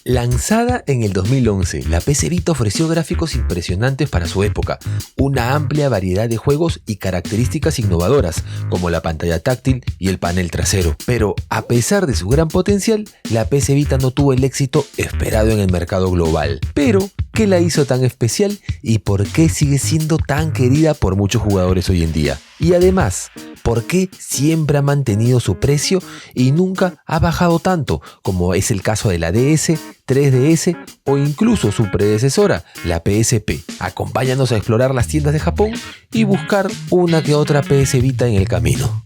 Lanzada en el 2011, la PC Vita ofreció gráficos impresionantes para su época, una amplia variedad de juegos y características innovadoras, como la pantalla táctil y el panel trasero. Pero, a pesar de su gran potencial, la PC Vita no tuvo el éxito esperado en el mercado global. Pero, ¿qué la hizo tan especial y por qué sigue siendo tan querida por muchos jugadores hoy en día? Y además, ¿por qué siempre ha mantenido su precio y nunca ha bajado tanto, como es el caso de la DS, 3DS o incluso su predecesora, la PSP? Acompáñanos a explorar las tiendas de Japón y buscar una que otra PS Vita en el camino.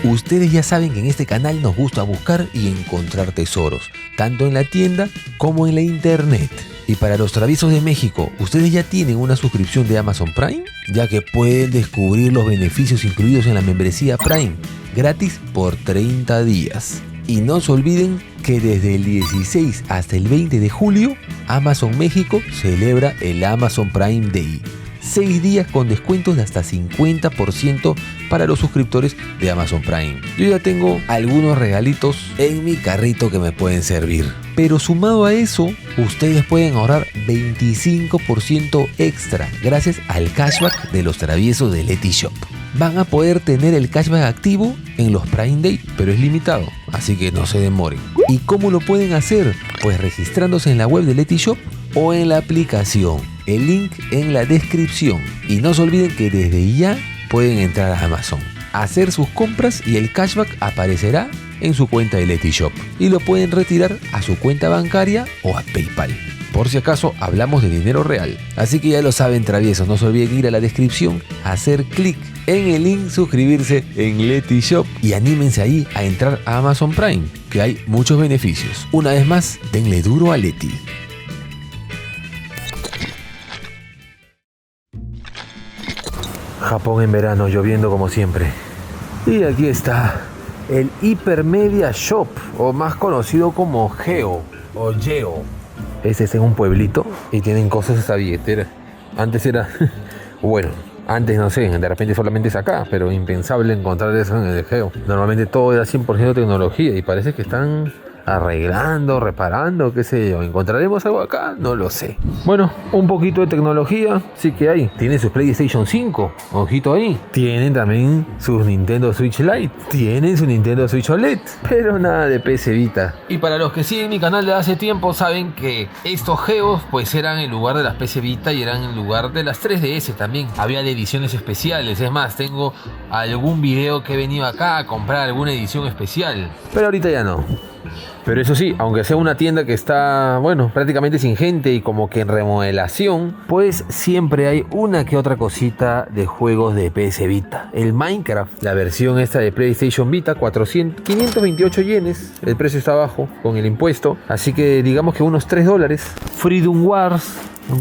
Ustedes ya saben que en este canal nos gusta buscar y encontrar tesoros, tanto en la tienda como en la internet. Y para los traviesos de México, ¿ustedes ya tienen una suscripción de Amazon Prime? Ya que pueden descubrir los beneficios incluidos en la membresía Prime, gratis por 30 días. Y no se olviden que desde el 16 hasta el 20 de julio, Amazon México celebra el Amazon Prime Day. 6 días con descuentos de hasta 50% para los suscriptores de Amazon Prime. Yo ya tengo algunos regalitos en mi carrito que me pueden servir. Pero sumado a eso, ustedes pueden ahorrar 25% extra gracias al cashback de los traviesos de Leti Shop. Van a poder tener el cashback activo en los Prime Day, pero es limitado, así que no se demoren. ¿Y cómo lo pueden hacer? Pues registrándose en la web de Leti Shop o en la aplicación. El link en la descripción. Y no se olviden que desde ya pueden entrar a Amazon, hacer sus compras y el cashback aparecerá en su cuenta de Leti Shop. Y lo pueden retirar a su cuenta bancaria o a PayPal. Por si acaso hablamos de dinero real. Así que ya lo saben, traviesos, no se olviden ir a la descripción, hacer clic en el link, suscribirse en Leti Shop y anímense ahí a entrar a Amazon Prime, que hay muchos beneficios. Una vez más, denle duro a Leti. Japón en verano, lloviendo como siempre. Y aquí está el Hypermedia Shop, o más conocido como Geo o Geo. Este es en un pueblito y tienen cosas esta billetera. Antes era, bueno, antes no sé, de repente solamente es acá, pero impensable encontrar eso en el Geo. Normalmente todo era 100% tecnología y parece que están arreglando, reparando, qué sé yo. ¿Encontraremos algo acá? No lo sé. Bueno, un poquito de tecnología sí que hay. Tienen sus PlayStation 5, ojito ahí. Tienen también sus Nintendo Switch Lite. Tienen su Nintendo Switch OLED. Pero nada de PS Vita. Y para los que siguen mi canal de hace tiempo, saben que estos Geos pues eran en lugar de las PS Vita y eran en lugar de las 3DS también. Había de ediciones especiales. Es más, tengo algún video que he venido acá a comprar alguna edición especial. Pero ahorita ya no. Pero eso sí, aunque sea una tienda que está, bueno, prácticamente sin gente y como que en remodelación, pues siempre hay una que otra cosita de juegos de PS Vita. El Minecraft, la versión esta de PlayStation Vita, 528 yenes, el precio está bajo con el impuesto, así que digamos que unos $3. Freedom Wars,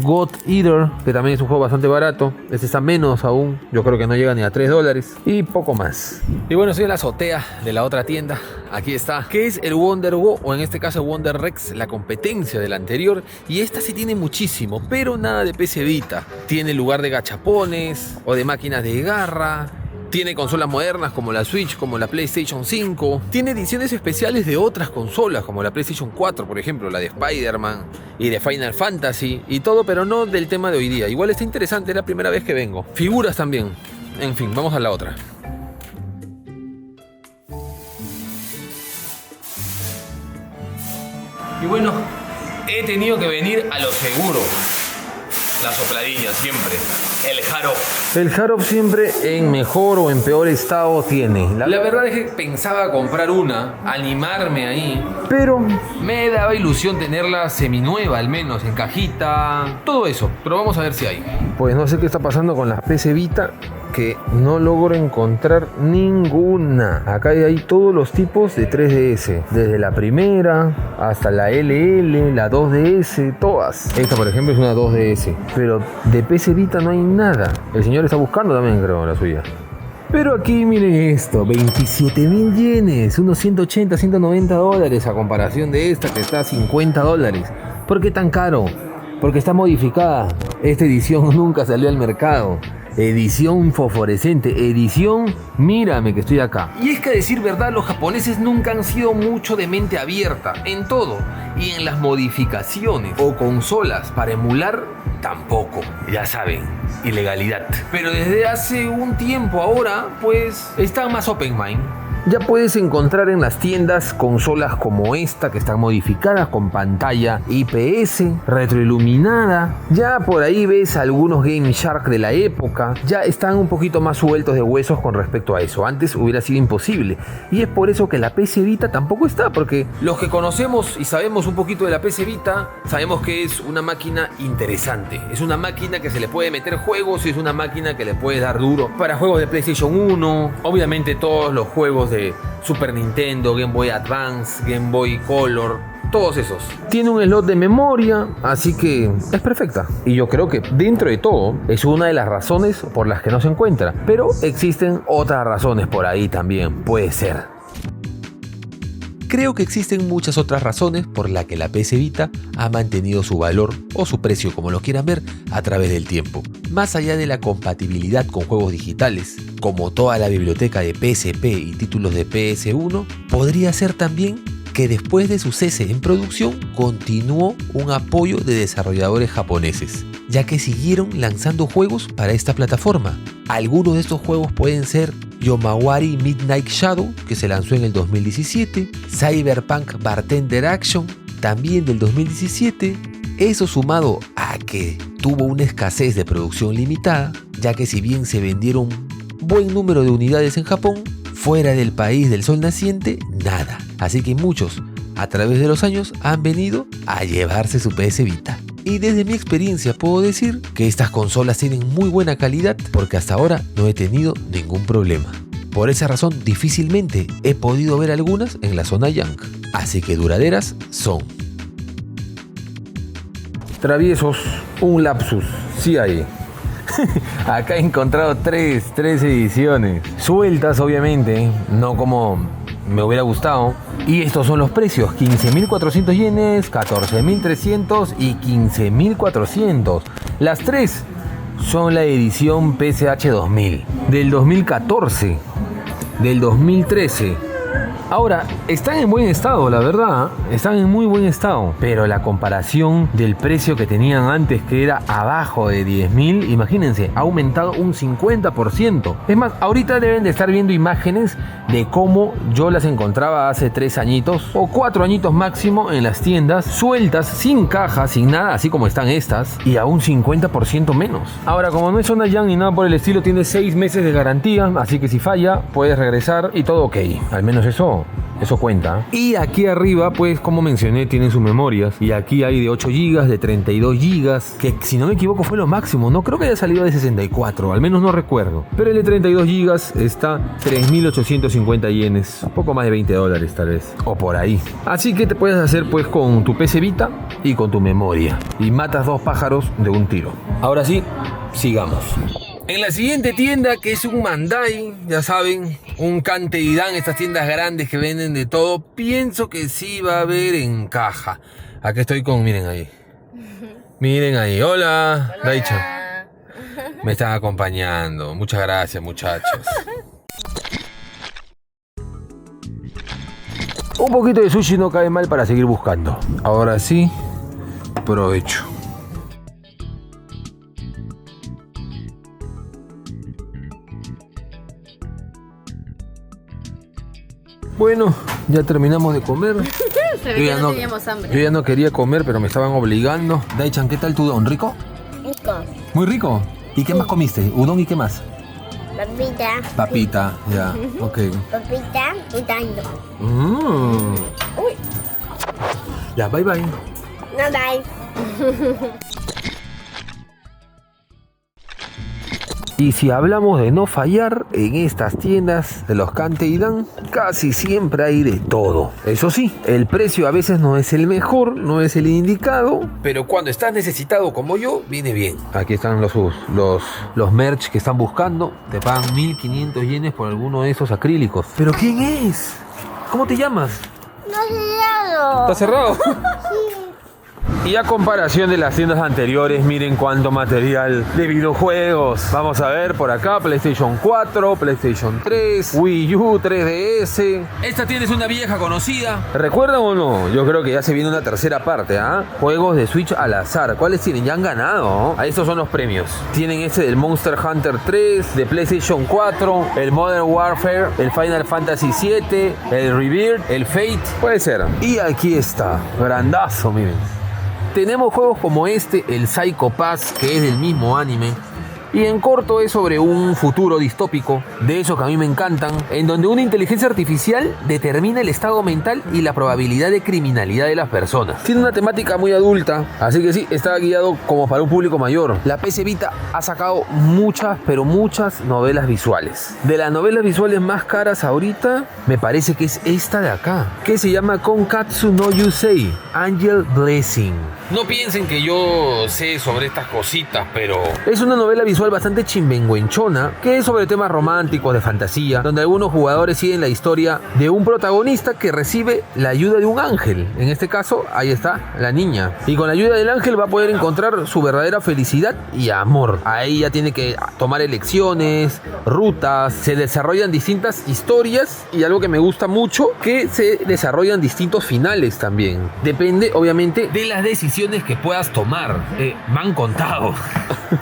God Eater, que también es un juego bastante barato. Este está menos aún, yo creo que no llega ni a $3 y poco más. Y bueno, estoy en la azotea de la otra tienda. Aquí está, que es el Wonder Go, o en este caso Wonder Rex, la competencia del anterior. Y esta sí tiene muchísimo, pero nada de PC Vita. Tiene lugar de gachapones o de máquinas de garra. Tiene consolas modernas como la Switch, como la PlayStation 5. Tiene ediciones especiales de otras consolas, como la PlayStation 4, por ejemplo, la de Spider-Man y de Final Fantasy y todo, pero no del tema de hoy día. Igual está interesante, es la primera vez que vengo. Figuras también. En fin, vamos a la otra. Y bueno, he tenido que venir a lo seguro. La sopladilla siempre. El Harop. El Harop siempre en mejor o en peor estado tiene. La verdad es que pensaba comprar una, animarme ahí, pero me daba ilusión tenerla seminueva, al menos en cajita, todo eso. Pero vamos a ver si hay. Pues no sé qué está pasando con las PS Vita, que no logro encontrar ninguna. Acá hay todos los tipos de 3DS, desde la primera hasta la LL, la 2DS, todas. Esta por ejemplo es una 2DS, pero de PS Vita no hay nada. El señor está buscando también, creo, la suya. Pero aquí miren esto, 27.000 yenes, unos 180, 190 dólares a comparación de esta que está a 50 dólares. ¿Por qué tan caro? Porque está modificada. Esta edición nunca salió al mercado. edición fosforescente, edición mírame que estoy acá. Y es que a decir verdad, los japoneses nunca han sido mucho de mente abierta en todo, y en las modificaciones o consolas para emular tampoco, ya saben, ilegalidad. Pero desde hace un tiempo ahora pues están más open mind. Ya puedes encontrar en las tiendas consolas como esta que están modificadas con pantalla IPS, retroiluminada. Ya por ahí ves algunos Game Shark de la época. Ya están un poquito más sueltos de huesos con respecto a eso. Antes hubiera sido imposible. Y es por eso que la PS Vita tampoco está, porque los que conocemos y sabemos un poquito de la PS Vita, sabemos que es una máquina interesante. Es una máquina que se le puede meter juegos y es una máquina que le puede dar duro para juegos de PlayStation 1. Obviamente todos los juegos de Super Nintendo, Game Boy Advance, Game Boy Color, todos esos. Tiene un slot de memoria, así que es perfecta. Y yo creo que dentro de todo es una de las razones por las que no se encuentra. Pero existen otras razones por ahí también, puede ser. Creo que existen muchas otras razones por las que la PS Vita ha mantenido su valor o su precio, como lo quieran ver, a través del tiempo. Más allá de la compatibilidad con juegos digitales, como toda la biblioteca de PSP y títulos de PS1, podría ser también que después de su cese en producción continuó un apoyo de desarrolladores japoneses, ya que siguieron lanzando juegos para esta plataforma. Algunos de estos juegos pueden ser Yomawari Midnight Shadow, que se lanzó en el 2017, Cyberpunk Bartender Action, también del 2017, eso sumado a que tuvo una escasez de producción limitada, ya que si bien se vendieron buen número de unidades en Japón, fuera del país del sol naciente, nada. Así que muchos, a través de los años, han venido a llevarse su PS Vita. Y desde mi experiencia puedo decir que estas consolas tienen muy buena calidad porque hasta ahora no he tenido ningún problema. Por esa razón difícilmente he podido ver algunas en la zona Junk, así que duraderas son. Traviesos, un lapsus, sí hay. Acá he encontrado tres ediciones. Sueltas obviamente, no como me hubiera gustado. Y estos son los precios: 15.400 yenes, 14.300 y 15.400. Las tres son la edición PSH 2000, del 2014, del 2013. Ahora, están en buen estado, la verdad, están en muy buen estado, pero la comparación del precio que tenían antes, que era abajo de 10.000, imagínense, ha aumentado un 50%. Es más, ahorita deben de estar viendo imágenes de cómo yo las encontraba hace 3 añitos o 4 añitos máximo en las tiendas, sueltas, sin caja, sin nada, así como están estas, y a un 50% menos. Ahora, como no es zona Junk ni nada por el estilo, tiene 6 meses de garantía, así que si falla, puedes regresar y todo ok. Al menos eso cuenta. Y aquí arriba, pues como mencioné, tienen sus memorias. Y aquí hay de 8 GB, de 32 GB, que si no me equivoco fue lo máximo. No creo que haya salido de 64, al menos no recuerdo. Pero el de 32 GB está 3.850 yenes, un poco más de $20 tal vez, o por ahí. Así que te puedes hacer pues con tu PS Vita y con tu memoria. Y matas 2 pájaros de un tiro. Ahora sí, sigamos. En la siguiente tienda, que es un Mandai, ya saben, un Kanteidan, estas tiendas grandes que venden de todo, pienso que sí va a haber en caja. Aquí estoy con, miren ahí. Miren ahí, hola, Daicha. Me están acompañando. Muchas gracias, muchachos. Un poquito de sushi no cae mal para seguir buscando. Ahora sí, provecho. Bueno, ya terminamos de comer. Yo ya no quería comer, pero me estaban obligando. Daichan, ¿qué tal tu udon? ¿Rico? Rico. ¿Muy rico? ¿Y qué más comiste? ¿Udon y qué más? Papita. Papita, ya, ok. Papita y tanto. Uy. Ya, bye bye. No, bye. Y si hablamos de no fallar, en estas tiendas de los Kanteidan casi siempre hay de todo. Eso sí, el precio a veces no es el mejor, no es el indicado, pero cuando estás necesitado como yo, viene bien. Aquí están los merch que están buscando. Te pagan 1.500 yenes por alguno de esos acrílicos. ¿Pero quién es? ¿Cómo te llamas? No he llegado. ¿Está cerrado? Sí. Y a comparación de las tiendas anteriores, miren cuánto material de videojuegos. Vamos a ver por acá, PlayStation 4, PlayStation 3, Wii U, 3DS. Esta tienda es una vieja conocida. ¿Recuerdan o no? Yo creo que ya se viene una tercera parte, ¿ah? Juegos de Switch al azar. ¿Cuáles tienen? Ya han ganado, ¿no? A estos son los premios. Tienen ese del Monster Hunter 3, de PlayStation 4, el Modern Warfare, el Final Fantasy 7, el Rebirth, el Fate. Puede ser. Y aquí está. Grandazo, miren. Tenemos juegos como este, el Psycho Pass, que es del mismo anime. Y en corto es sobre un futuro distópico, de esos que a mí me encantan, en donde una inteligencia artificial determina el estado mental y la probabilidad de criminalidad de las personas. Tiene una temática muy adulta, así que sí, está guiado como para un público mayor. La PC Vita ha sacado muchas, pero muchas novelas visuales. De las novelas visuales más caras ahorita, me parece que es esta de acá, que se llama Konkatsu no Yusei, Angel Blessing. No piensen que yo sé sobre estas cositas, pero... Es una novela visual bastante chimbenguenchona, que es sobre temas románticos de fantasía, donde algunos jugadores siguen la historia de un protagonista que recibe la ayuda de un ángel. En este caso, ahí está, la niña. Y con la ayuda del ángel va a poder encontrar su verdadera felicidad y amor. Ahí ya tiene que tomar elecciones, rutas, se desarrollan distintas historias y algo que me gusta mucho, que se desarrollan distintos finales también. Depende, obviamente, de las decisiones que puedas tomar. Me han contado.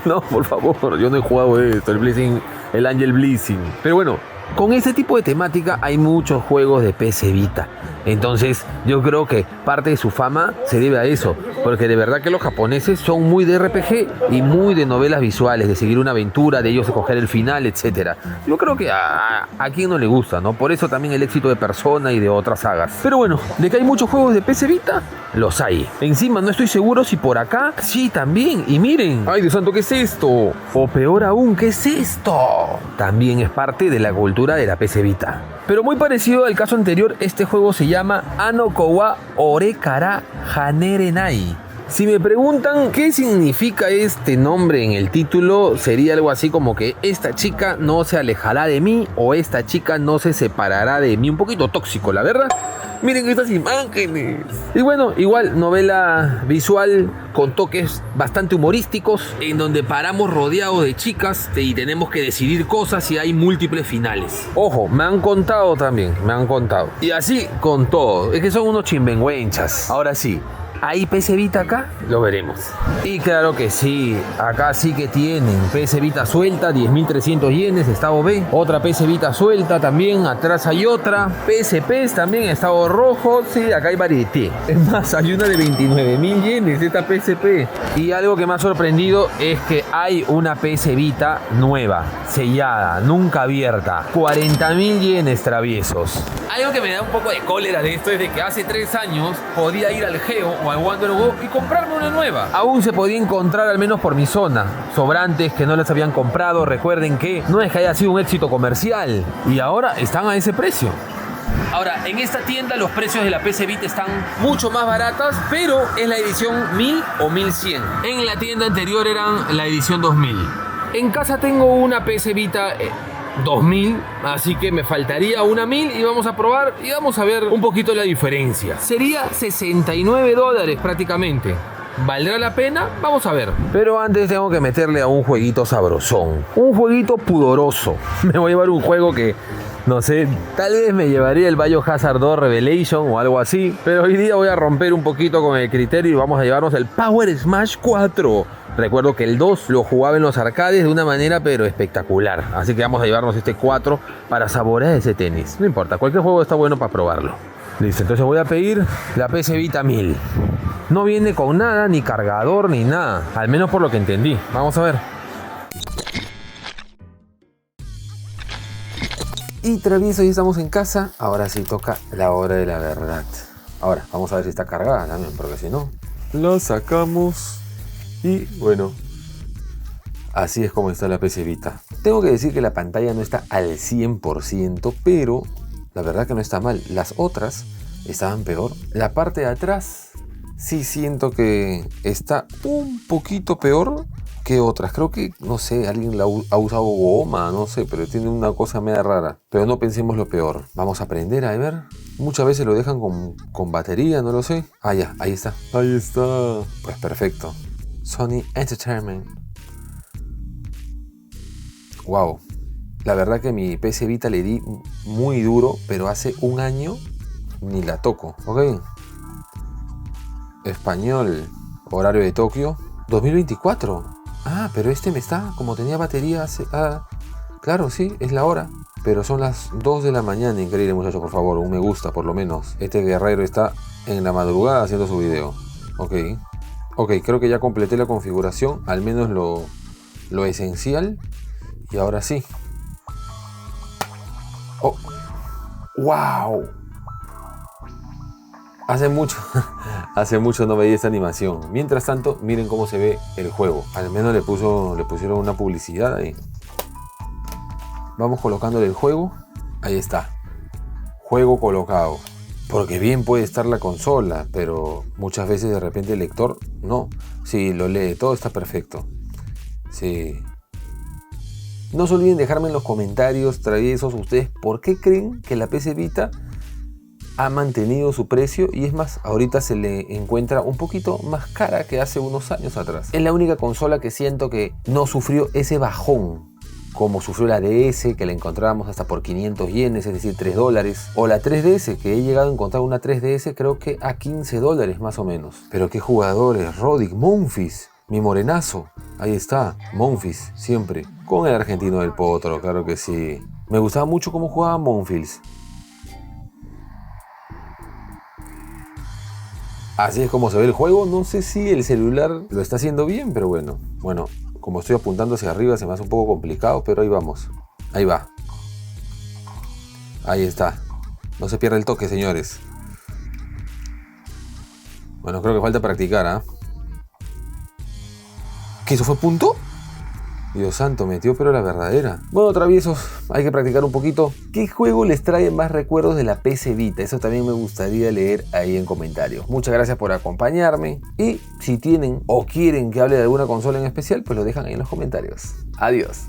No, por favor, yo no he jugado esto, el Angel Blessing. Pero bueno, con este tipo de temática hay muchos juegos de PC Vita. Entonces yo creo que parte de su fama se debe a eso, porque de verdad que los japoneses son muy de RPG y muy de novelas visuales, de seguir una aventura, de ellos escoger el final, etc. Yo creo que a quien no le gusta, ¿no? Por eso también el éxito de Persona y de otras sagas. Pero bueno, de que hay muchos juegos de PC Vita, los hay. Encima no estoy seguro si por acá, sí, también. Y miren, ay Dios santo, ¿qué es esto? O peor aún, ¿qué es esto? También es parte de la cultura de la PC Vita. Pero muy parecido al caso anterior, este juego se llama Anoko wa Orekara Hanerenai. Si me preguntan qué significa este nombre en el título, sería algo así como que esta chica no se alejará de mí o esta chica no se separará de mí. Un poquito tóxico, la verdad. Miren estas imágenes. Y bueno, igual novela visual con toques bastante humorísticos, en donde paramos rodeados de chicas y tenemos que decidir cosas y hay múltiples finales. Ojo, me han contado también, me han contado. Y así con todo, es que son unos chimbengüenchas. Ahora sí, ¿hay PC Vita acá? Lo veremos. Y claro que sí, acá sí que tienen PC Vita suelta, 10.300 yenes, estado B. Otra PC Vita suelta también, atrás hay otra. PSPs también, estado rojo. Sí, acá hay variedad. Es más, hay una de 29.000 yenes, esta PSP. Y algo que me ha sorprendido es que hay una PC Vita nueva, sellada, nunca abierta. 40.000 yenes traviesos. Algo que me da un poco de cólera de esto es de que hace 3 años podía ir al Geo o al Wonder Go y comprarme una nueva. Aún se podía encontrar, al menos por mi zona, sobrantes que no las habían comprado. Recuerden que no es que haya sido un éxito comercial y ahora están a ese precio. Ahora, en esta tienda los precios de la PC Vita están mucho más baratas, pero es la edición 1000 o 1100. En la tienda anterior eran la edición 2000. En casa tengo una PC Vita 2000, así que me faltaría una 1000 y vamos a probar y vamos a ver un poquito la diferencia. Sería $69 prácticamente. ¿Valdrá la pena? Vamos a ver. Pero antes tengo que meterle a un jueguito sabrosón, un jueguito pudoroso. Me voy a llevar un juego que, no sé, tal vez me llevaría el Biohazard 2 Revelation o algo así, pero hoy día voy a romper un poquito con el criterio y vamos a llevarnos el Power Smash 4. Recuerdo que el 2 lo jugaba en los arcades de una manera pero espectacular, así que vamos a llevarnos este 4 para saborear ese tenis. No importa, cualquier juego está bueno para probarlo. Listo, entonces voy a pedir la PC Vita 1000. No viene con nada, ni cargador, ni nada, al menos por lo que entendí. Vamos a ver. Y travieso, ya estamos en casa. Ahora sí toca la hora de la verdad. Ahora, vamos a ver si está cargada también, porque si no, la sacamos. Y bueno, así es como está la PC Vita. Tengo que decir que la pantalla no está al 100%, pero la verdad que no está mal. Las otras estaban peor. La parte de atrás sí siento que está un poquito peor, ¿Qué otras? Creo que, no sé, alguien ha usado goma, no sé, pero tiene una cosa media rara. Pero no pensemos lo peor. Vamos a aprender a ver. Muchas veces lo dejan con batería, no lo sé. Ah, ya, ahí está. Ahí está. Pues perfecto. Sony Entertainment. Wow. La verdad que mi PC Vita le di muy duro, pero hace un año ni la toco. Ok. Español. Horario de Tokio. 2024. Ah, pero este me está, como tenía batería hace... Ah, claro, sí, es la hora. Pero son las 2 de la mañana. Increíble, muchachos, por favor. Un me gusta, por lo menos. Este guerrero está en la madrugada haciendo su video. Ok. Ok, creo que ya completé la configuración. Al menos lo esencial. Y ahora sí. Oh. ¡Wow! Hace mucho no veía esta animación. Mientras tanto, miren cómo se ve el juego. Al menos le pusieron una publicidad ahí. Vamos colocándole el juego. Ahí está. Juego colocado. Porque bien puede estar la consola, pero muchas veces de repente el lector no. Sí, lo lee. Todo está perfecto. Sí. No se olviden dejarme en los comentarios, traviesos, ustedes por qué creen que la PC Vita ha mantenido su precio, y es más, ahorita se le encuentra un poquito más cara que hace unos años atrás. Es la única consola que siento que no sufrió ese bajón como sufrió la DS, que la encontrábamos hasta por 500 yenes, es decir, $3, o la 3DS, que he llegado a encontrar una 3DS creo que a $15 más o menos. Pero qué jugadores, Rodic, Monfils, mi morenazo, ahí está, Monfils, siempre, con el argentino del Potro, claro que sí. Me gustaba mucho cómo jugaba Monfils. Así es como se ve el juego. No sé si el celular lo está haciendo bien, pero bueno. Bueno, como estoy apuntando hacia arriba se me hace un poco complicado, pero ahí vamos. Ahí va. Ahí está. No se pierda el toque, señores. Bueno, creo que falta practicar, ¿ah? ¿Qué, eso fue punto? Dios santo, metió pero la verdadera. Bueno, traviesos, hay que practicar un poquito. ¿Qué juego les trae más recuerdos de la PC Vita? Eso también me gustaría leer ahí en comentarios. Muchas gracias por acompañarme. Y si tienen o quieren que hable de alguna consola en especial, pues lo dejan ahí en los comentarios. Adiós.